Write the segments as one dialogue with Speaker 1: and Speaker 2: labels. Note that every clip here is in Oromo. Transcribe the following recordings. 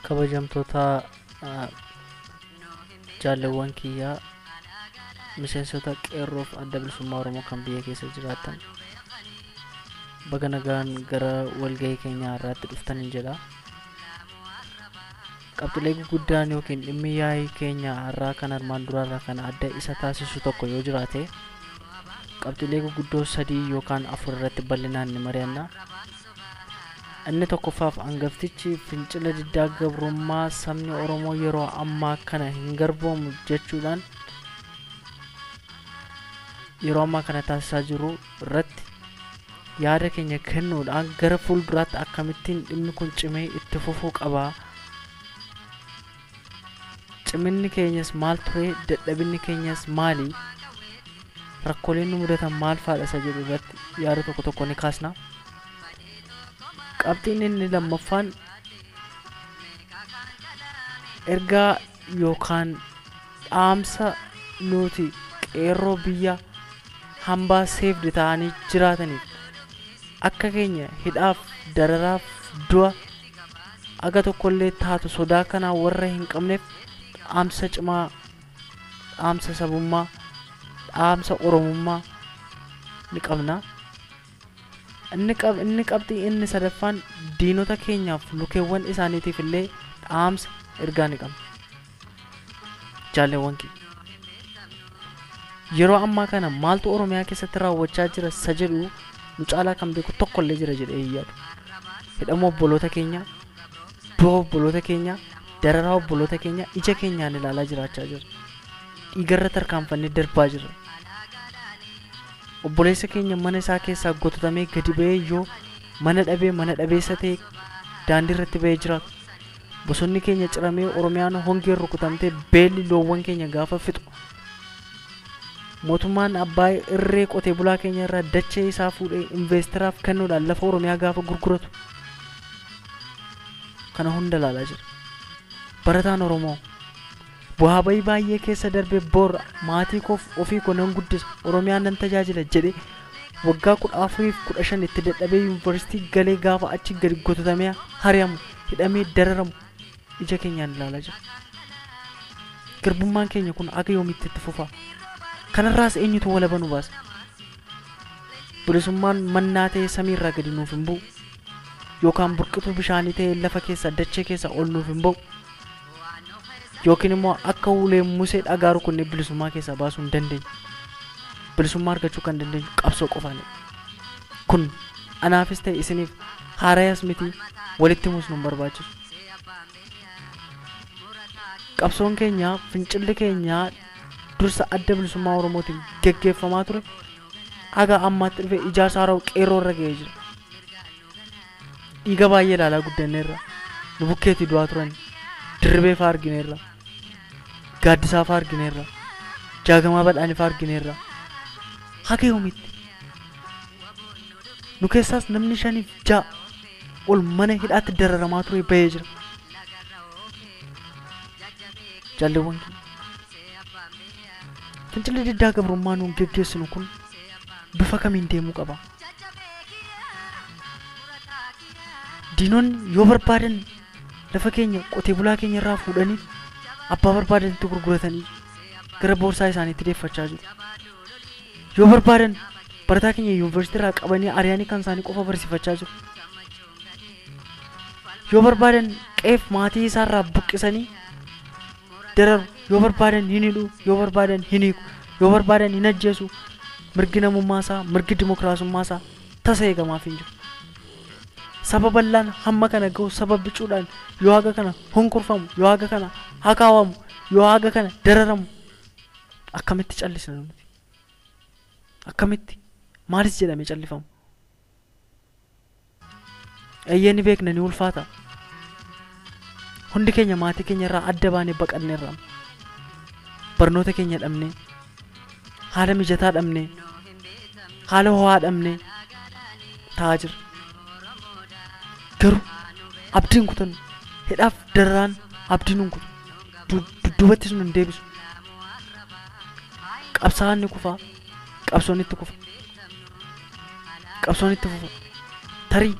Speaker 1: kabajamtoota jaalawwan kiyyaa miseensota qeerroof adda bilisummaa Oromoo kan biyya keessa jiraatan baga nagaan gara walgahii keenya irratti dhuftan jedha. Qabxilee guguddaan yookiin dhimmi yaa'ii keenya irraa kan armaan duraarraa kan adda isa taasisu tokko yoo jiraate qabxilee guguddoo 3 yookaan 4 irratti bal'inaan ni mari'anna. Inni tokkoffaaf hangaftichi fincila diddaa gabrummaa sabni Oromoo yeroo ammaa kana hin garboomu jechuudhaan yeroo ammaa kana taasisaa jiru irratti yaada keenya kennuudhaan gara fuulduraatti akkamittiin dhimmi kun cimee itti fufuu qaba. Ciminni keenyas maal ture, dadhabinni keenyas maali, rakkooleen nu mudatan maal faadha isa jedhu irratti yaada tokko tokko ni kaasna. Qabxiin inni lammaffaan ergaa yookaan dhaamsa nuti qeerroo biyya hambaa seefdi ta'anii jiraataniif akka keenya hidhaaf dararaaf du'a aga tokkollee taatu sodaa kanaa warra hin qabneef dhaamsa cimaa, dhaamsa sabummaa, dhaamsa oromummaa ni qabna. Inni qabxii inni sadaffaan diinota keenyaaf lukeewwan isaaniitiif illee dhaamsa ergaa ni qabna. Jaalawwan kiyya yeroo ammaa kana maaltu Oromiyaa keessatti raawwachaa jira isa jedhu nu caalaa kan beeku tokko illee jira jedhee yaadu. Hidhamuu obboloota keenya, du'a obboloota keenya, dararaa obboloota keenya ija keenyaan ilaalaa jiraachaa jira. Dhiigarra tarkaanfannee darbaa jira. Obboleessa keenya mana isaa keessaa gototamee gadi ba'ee yoo mana dhabeessa ta'e daandii irratti ba'ee jiraatu. Bosonni keenya ciramee Oromiyaan hongeen rukutamtee beelli loowwan keenya gaafa fixu. Mootummaan abbaa irree qotee bulaa keenya irraa dachee isaa fuudhee investaraaf kennuudhaan lafa Oromiyaa gaafa gurguratu. Kana hunda ilaalaa jira. Barataan Oromoo bu'aa bayii baay'ee keessa darbee bor maatii koof ofii koo nan guddisa Oromiyaan nan tajaajila jedhee waggaa 14-15 itti dadhabee yuunivarsiitii galee gaafa achi gadi gototamee hari'amu hidhamee dararamu ija keenyaan ilaalaa jira. Garbummaan keenya kun aga yoomitti itti fufa? Kanarraas eenyutu walaba nu baasa? Bilisummaan mannaa ta'ee samiirraa gadi nuuf hin bu'u yookaan burqituu bishaanii ta'ee lafa keessa dachee keessa ol nuuf hin bu'u. Yookiin immoo akka ulee Musee dhagaa rukunnee bilisummaa keessaa baasuu hin dandeenyu. Bilisummaa argachuu kan dandeenyu qabsoo qofaanidha. Kun anaafis ta'e isiniif haaraayas miti walitti himuus nu barbaachisu. Qabsoon keenya fincilli keenya dursa adda bilisummaa Oromootiin geggeeffamaa ture aga ammaatti dhufee ijaarsa haaraa qeerroo irra ga'ee jira. Dhiiga baay'ee ilaalaa guddanneerra. Nu bukkeetti du'aa turan dirribee fa'aa argineerra. Gaaddisaa fa'aa argineerra. Jaagamaa badhaanii fa'aa argineerra. Haga yoomitti nu keessaas namni 5-6 ol mana hidhaatti dararamaa ture ba'ee jira. Jaalawwan kiyya fincilli diddaa gabrummaa nuun geggeessinu kun bifa kamiin deemuu qaba? Diinonni yoo barbaadan lafa keenya qotee bulaa keenya irraa fuudhanii abbaa barbaadanitti gurguratanii gara boorsaa isaaniitti deeffachaa jiru. Yoo barbaadan barataa keenya yuunivarsiitii irraa qabanii ariyaanii kan isaanii qofa barsiifachaa jiru. Yoo barbaadan qeef maatii isaarraa buqqisanii dararu. Yoo barbaadan hin hidhu, yoo barbaadan hin hiiku, yoo barbaadan hin ajjeesu. Mirgi namummaa isaa, mirgi dimokiraasummaa isaa tasa eegamaaf hin jiru. Saba bal'aan hamma kana ga'u saba bicuudhaan yoo haga kana hunkurfamu, yoo haga kana hakaawamu, yoo haga kana dararamu akkamitti callisna nuti? Akkamitti maalis jedhamee callifamu? Eeyyee ni beekna ni ulfaata. Hundi keenya maatii keenya irraa adda baanee baqanneerra. Barnoota keenya dhabnee, haala mijataa dhabnee, haala ho'aa dhabnee taa'aa jirra. Garuu abdiin kutannu hidhaaf dararaan abdiin nun kutu dudduubattis nun deebisu. Qabsaa'aan ni kufa, qabsoon itti kufa, qabsoon itti fufa. Tarii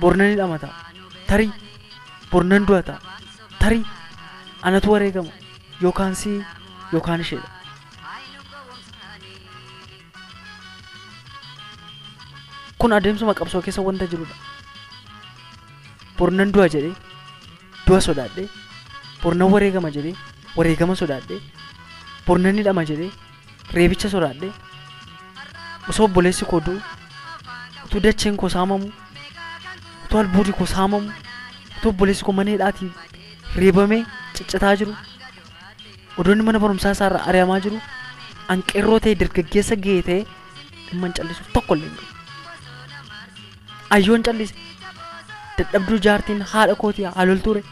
Speaker 1: bornanii dhamata, tarii bornan du'ata tarii anatu wareegama yookaan si yookaan isheedha. Kun adeemsuma qabsoo keessa wanta jirudha. Bornan du'a jedhee du'a sodaadhee bornan wareegama jedhee wareegama sodaadhee bornan hidhama jedhee reebicha sodaadhee osoo obboleessi koo du'u utuu dacheen koo saamamu utuu albuudii koo saamamu utuu obboleessi koo mana hidhaatii reebamee ciccitaa jiru odoonni mana barumsaa isaarraa ari'amaa jiru an qeerroo ta'e dargaggeessa ga'ee ta'e dhimma hin callisuuf tokko illee hin qabu. Ayyoon callise dadhabduu jaartiin haadha kootii haaloltuure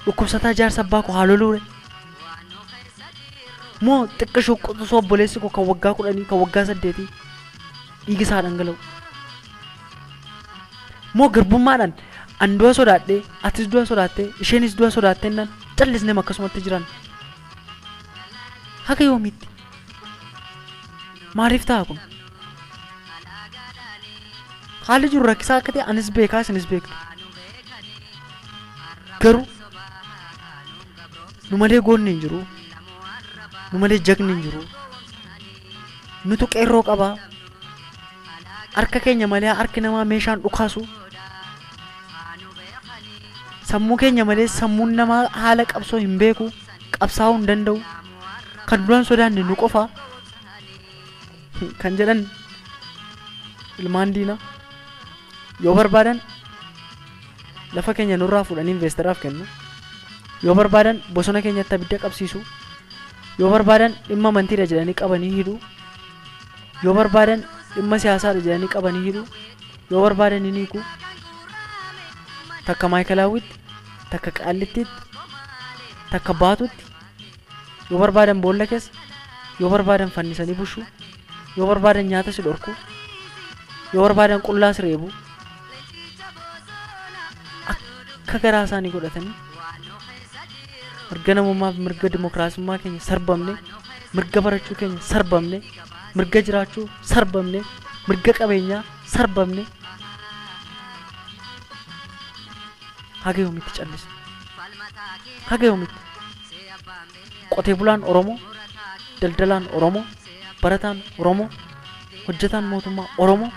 Speaker 1: dhukkubsataa jaarsa abbaa koo haaloluure moo xiqqashoo qotusoo obboleessi koo kan waggaa 10 kan waggaa 8 dhiigi isaa dhangala'u moo garbummaadhaan an du'a sodaadhee atis du'a sodaattee isheenis du'a sodaattee nan callisnee akkasumatti jiran haga yoomitti maaliif ta'a kun? Haalli jiru rakkisaa akka ta'e anis beekaa isinis beektu. Garuu nu malee goonni hin jiru, nu malee jagni hin jiru. Nutu qeerroo qabaa. Harka keenya malee harki namaa meeshaan dhukaasu. Sammuu keenya malee sammuun namaa haala qabsoo hin beeku, qabsaa'uu hin danda'u. Kan duraan sodaanne nu qofa. Kan jedhan ilmaan diinaa. Yoo barbaadan lafa keenya nurraa fuudhanii investaraaf kennu. Yoo barbaadan bosona keenyatti abidda qabsiisu. Yoo barbaadan dhimma amantiidha jedhanii qabanii hidhu. Yoo barbaadan dhimma siyaasaadha jedhanii qabanii hidhu. Yoo barbaadan hin hiiku. Takka Maayikalaawwitti, takka Qaallittiitti, takka Baatutti. Yoo barbaadan boolla keessa, yoo barbaadan fannisanii bushuu, yoo barbaadan nyaata si dhorku, yoo barbaadan qullaa si reebu. Akka garaa isaanii godhatanii mirga namummaa fi mirga dimokiraasummaa keenya sarbamne, mirga barachuu keenya sarbamne, mirga jiraachuu sarbamne, mirga qabeenyaa sarbamne haga yoomitti callisne? Haga yoomitti qotee bulaan Oromoo, daldalaan Oromoo, barataan Oromoo, hojjetaan mootummaa Oromoo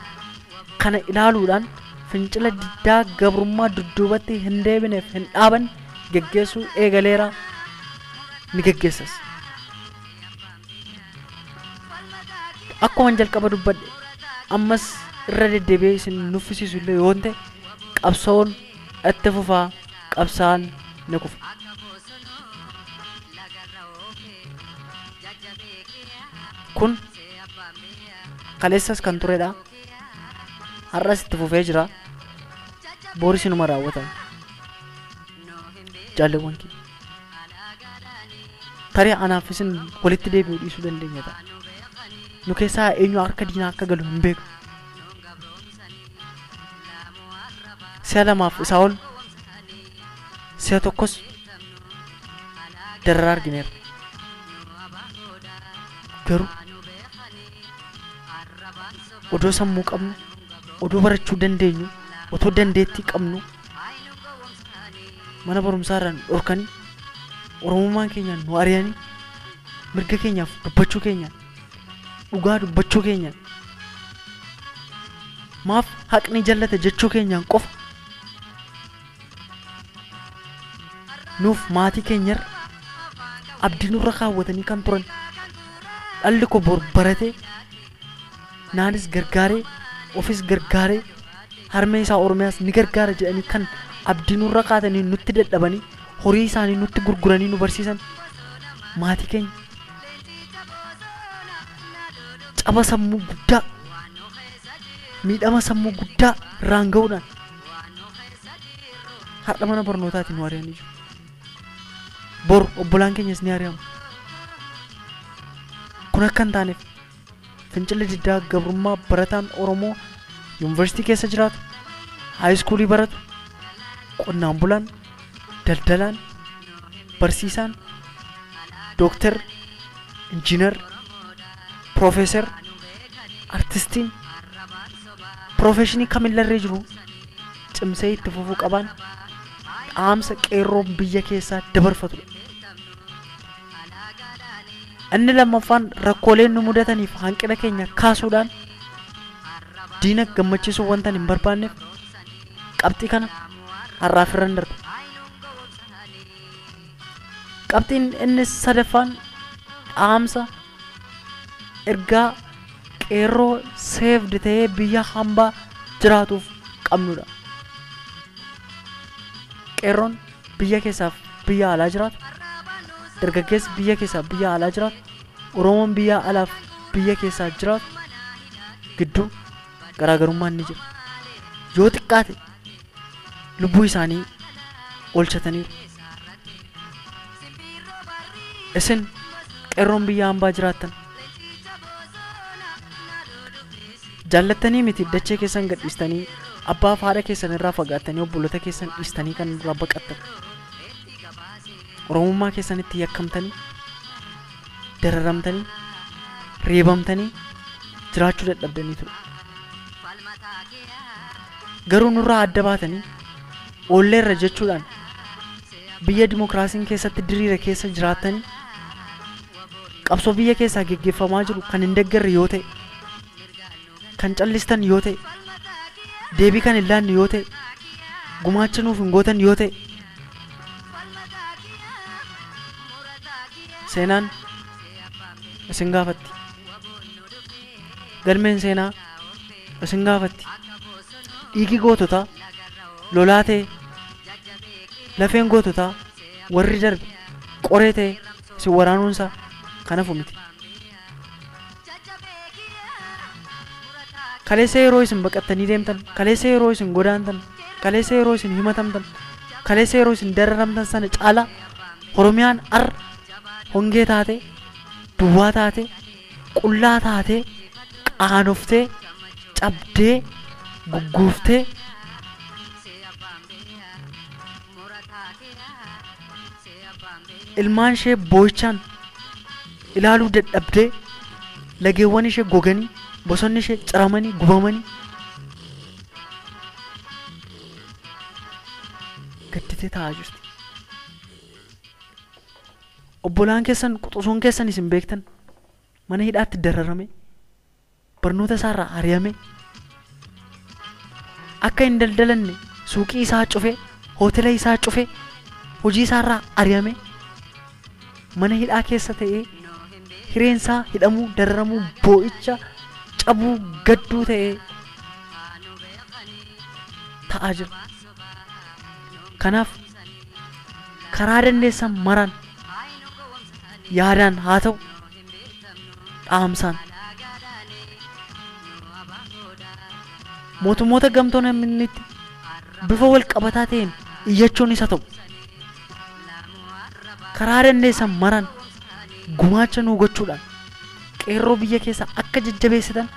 Speaker 1: kana ilaaluudhaan fincila diddaa gabrummaa dudduubatti hin deebineef hin dhaaban geggeessuu eegaleera ni geggeessas. Akkuma jalqaba dubbadhe ammas irra deddeebi'ee isin nuffisiisu illee yoo ta'e qabsoon itti fufaa qabsaan ni kufa. Kun kaleessas kan turedha. Har'as itti fufee jira. Booris inuma raawwatan. Jaalawwan kee tarii anaaf isin walitti deebi'uu dhiisuu dandeenya ta'a. Nu keessaa eenyu harka diinaa akka galu hin beeku. Si'a lamaaf isaa ol si'a tokkos dararaa argineera. Garuu odoo sammuu qabnu, odoo barachuu dandeenyu, otoo dandeettii qabnu mana barumsaarraan dhorkanii oromummaan keenyaan nu ari'anii mirga keenyaaf dubbachuu keenyaan dhugaa dubbachuu keenyaan maaf haqni jallata jechuu keenyaan qofa nuuf maatii keenyarra abdii nurra kaawwatanii kan turan dhalli koo bor baratee naanis gargaaree ofis gargaaree harmee isaa Oromiyaas ni gargaara jedhanii kan abdii nurra kaatanii nutti dadhabanii horii isaanii nutti gurguranii nu barsiisan maatii keenya caba sammuu guddaa miidhama sammuu guddaa irraan ga'uudhaan har'a mana barnootaatiin nu ari'anii jiru. Bor obbolaan keenyas ni ari'amu. Kun akka hin taaneef fincila diddaa gabrummaa barataan Oromoo yuunivarsiitii keessa jiraatu, haayiskuulii baratu, qonnaan bulaan, daldalaan, barsiisaan, dooktar, injiinar, piroofeesar, artistiin, piroofeeshinii kamillarree jiru cimsee itti fufuu qaban dhaamsa qeerroo biyya keessaa dabarfatudha. Inni lammaffaan rakkooleen nu mudataniif hanqina keenya kaasuudhaan diina gammachiisuu wanta hin barbaanneef qabxii kana har'aaf irra darba. Qabxiin inni sadaffaan dhaamsa ergaa qeerroo seefdi ta'ee biyya hambaa jiraatuuf qabnudha. Qeerroon biyya keessaaf biyya alaa jiraatu, dargaggeessi biyya keessaaf biyya alaa jiraatu, Oromoon biyya alaaf biyya keessaa jiraatu gidduu garaagarummaan ni jira. Yoo xiqqaate lubbuu isaanii oolchataniiru. Isin qeerroon biyya hambaa jiraattan jaallattanii miti dachee keessan gadhiistanii abbaa fi haadha keessan irraa fagaattanii obboloota keessan dhiistanii kan irraa baqattan. Oromummaa keessanitti yakkamtanii, dararamtanii, reebamtanii jiraachuu dadhabdanii ture. Garuu nurraa adda baatanii oolleerra jechuudhaan biyya dimokiraasiin keessatti diriira keessa jiraattanii qabsoo biyya keessaa geggeeffamaa jiru kan hin deeggarre yoo ta'e, kan callistan yoo ta'e, deebii kan hin laanne yoo ta'e, gumaacha nuuf hin gootan yoo ta'e, seenaan isin gaafatti. Galmeen seenaa isin gaafatti. Dhiigi goototaa lolaa ta'e, lafeen goototaa warri darbe qoree ta'e isin waraanuunsaa kanafu miti. Kaleessa yeroo isin baqattanii deemtan, kaleessa yeroo isin godaantan, kaleessa yeroo isin himatamtan, kaleessa yeroo isin dararamtan sana caalaa Oromiyaan har'a hongee taate, duwwaa taate, qullaa taate, qaanoftee, cabdee, gugguuftee ilmaan ishee boo'ichaan ilaaluu dadhabdee lageewwan ishee goganii bosonni ishee ciramanii gubamanii gadditee taa'aa jirti. Obbolaan keessan quxusuun keessan isin beektan mana hidhaatti dararame, barnoota isaarraa ari'ame, akka hin daldalanne suuqii isaa cufee, hoteela isaa cufee, hojii isaarraa ari'ame, mana hidhaa keessa ta'ee hireen isaa hidhamuu, dararamuu, boo'icha, cabuu, gadduu ta'ee ta'aa jira. Kanaaf karaa dandeessan maraan yaadaan haa ta'u dhaamsaan mootummoota gamtoomanitti bifa wal qabataa ta'een iyyachuun isa ta'u karaa dandeessan maraan gumaacha nuu gochuudhaan qeerroo biyya keessa akka jajjabeessitan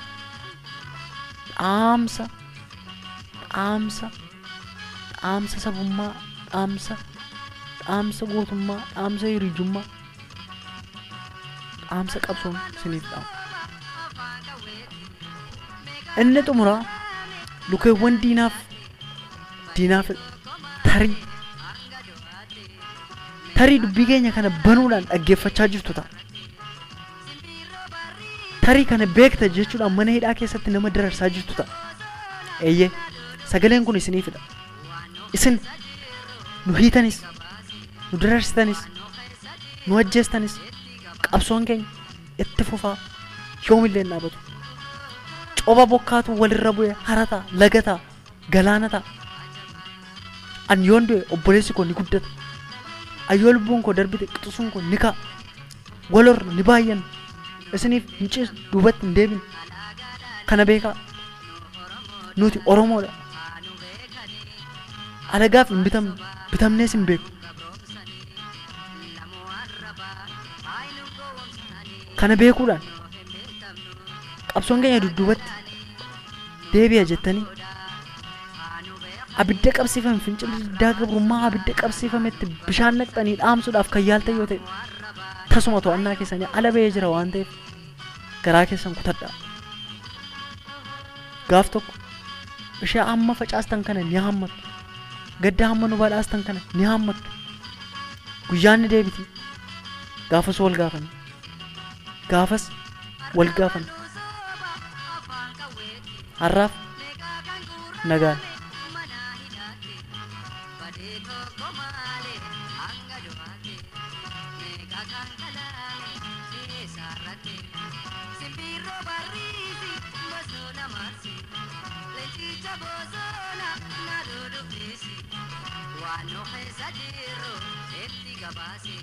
Speaker 1: dhaamsa sabummaa, dhaamsa gootummaa, dhaamsa hiriyyummaa, dhaamsa qabsoon isiniif dhaamu. Inni xumuraa lukeewwan diinaaf tarii dubbii keenya kana banuudhaan dhaggeeffachaa jirtu ta'a. Tarii kana beekta jechuudhaan mana hidhaa keessatti nama dararsaa jirtu ta'a. Eeyyee sagaleen kun isiniifidha. Isin nu hiitanis, nu dararsitanis, nu ajjeestanis qabsoon keenya itti fufaa yoomillee hin dhaabatu. Coba bokkaatu walirra bu'e harataa, lagataa, galaanataa. An yoon du'e obboleessi koo ni guddata. Ayyoo lubbuun koo darbite quxusuun koo ni ka'a. Walorra ni baay'an. Isiniif hin ciisu duubatti hin deebine. Kana beekaa. Nuti Oromoodha. Alagaaf hin bitamne, bitamnees hin beeku. Kana beekuudhaan qabsoon keenya dudduubatti deebi'a jettanii abidda qabsiifame fincilli diddaa gabrummaa abidda qabsiifametti bishaan naqxanii dhaamsuudhaaf kan yaaltan yoo ta'e tasuma to'annaa keessanii ala ba'ee jira waan ta'eef garaa keessan kutadhaa. Gaaf tokko ishee amma facaastan kana ni hammattu gadda hamma nu badhaastan kana ni hammattu guyyaan ni deebiti gaafas wal gaafan harraaf nagaan
Speaker 2: Wano kesa jiro, eti gabasi.